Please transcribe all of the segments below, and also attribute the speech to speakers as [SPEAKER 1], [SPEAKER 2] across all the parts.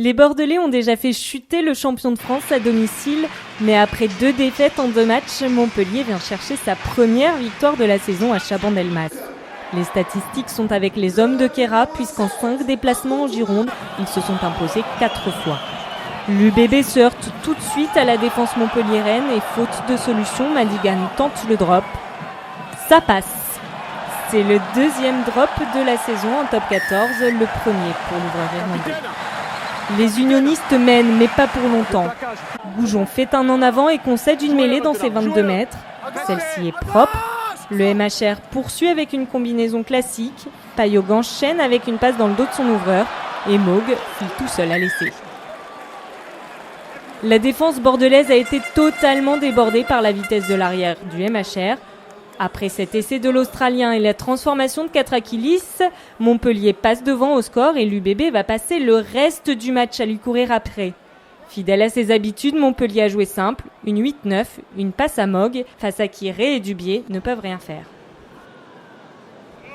[SPEAKER 1] Les Bordelais ont déjà fait chuter le champion de France à domicile, mais après 2 défaites en 2 matchs, Montpellier vient chercher sa première victoire de la saison à Chabandelmas. Les statistiques sont avec les hommes de Kéra, puisqu'en 5 déplacements en Gironde, ils se sont imposés 4 fois. L'UBB se heurte tout de suite à la défense montpelliéraine et faute de solution, Madigan tente le drop. Ça passe. C'est le 2e drop de la saison en top 14, le premier pour l'ouvreur irlandais. Les unionistes mènent, mais pas pour longtemps. Goujon fait un en avant et concède une mêlée dans ses 22 mètres. Celle-ci est propre. Le MHR poursuit avec une combinaison classique. Payog enchaîne avec une passe dans le dos de son ouvreur. Et Moog file tout seul à l'essai. La défense bordelaise a été totalement débordée par la vitesse de l'arrière du MHR. Après cet essai de l'Australien et la transformation de Katrakilis, Montpellier passe devant au score et l'UBB va passer le reste du match à lui courir après. Fidèle à ses habitudes, Montpellier a joué simple, une 8-9, une passe à Moog, face à qui Ray et Dubié ne peuvent rien faire.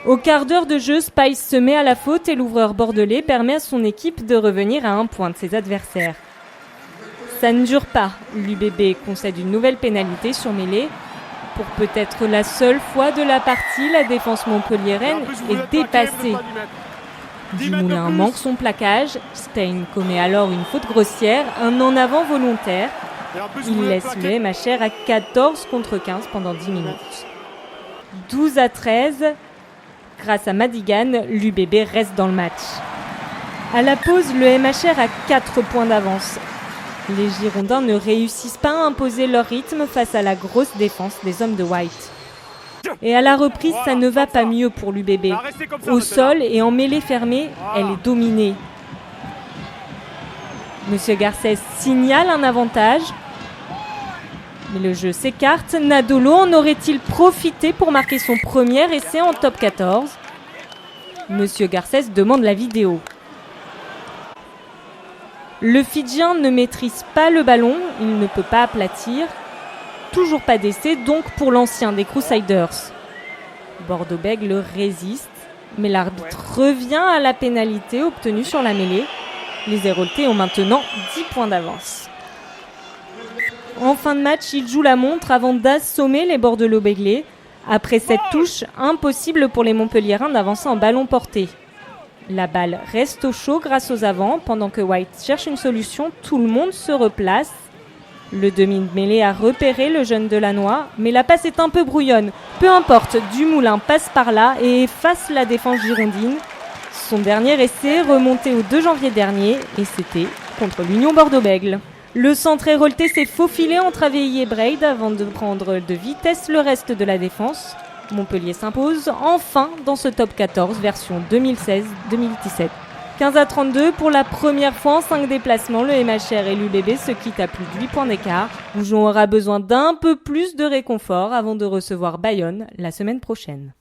[SPEAKER 1] Au quart d'heure de jeu, Spice se met à la faute et l'ouvreur bordelais permet à son équipe de revenir à 1 point de ses adversaires. Ça ne dure pas, l'UBB concède une nouvelle pénalité sur mêlée. Pour peut-être la seule fois de la partie, la défense montpelliéraine est dépassée. Dumoulin manque son plaquage. Stein commet alors une faute grossière, un en avant volontaire. Il laisse le MHR à 14 contre 15 pendant 10 minutes. 12-13. Grâce à Madigan, l'UBB reste dans le match. À la pause, le MHR a 4 points d'avance. Les Girondins ne réussissent pas à imposer leur rythme face à la grosse défense des hommes de White. Et à la reprise, ça ne va pas mieux pour l'UBB. Au sol et en mêlée fermée, elle est dominée. Monsieur Garcès signale un avantage. Mais le jeu s'écarte. Nadolo en aurait-il profité pour marquer son premier essai en top 14 ? Monsieur Garcès demande la vidéo. Le Fidjien ne maîtrise pas le ballon, il ne peut pas aplatir. Toujours pas d'essai, donc pour l'ancien des Crusaders. Bordeaux-Bègles résiste, mais l'arbitre revient à la pénalité obtenue sur la mêlée. Les Héroltais ont maintenant 10 points d'avance. En fin de match, ils jouent la montre avant d'assommer les Bordelais-Bèglais. Après cette touche, impossible pour les Montpelliérains d'avancer en ballon porté. La balle reste au chaud grâce aux avants. Pendant que White cherche une solution, tout le monde se replace. Le demi de mêlée a repéré le jeune Delannoy, mais la passe est un peu brouillonne. Peu importe, Dumoulin passe par là et efface la défense girondine. Son dernier essai remonté au 2 janvier dernier et c'était contre l'Union Bordeaux-Bègles. Le centre héroltais s'est faufilé entre Avéi et Braid avant de prendre de vitesse le reste de la défense. Montpellier s'impose enfin dans ce top 14 version 2016-2017. 15-32 pour la première fois en 5 déplacements, le MHR et l'UBB se quittent à plus de 8 points d'écart. Goujon aura besoin d'un peu plus de réconfort avant de recevoir Bayonne la semaine prochaine.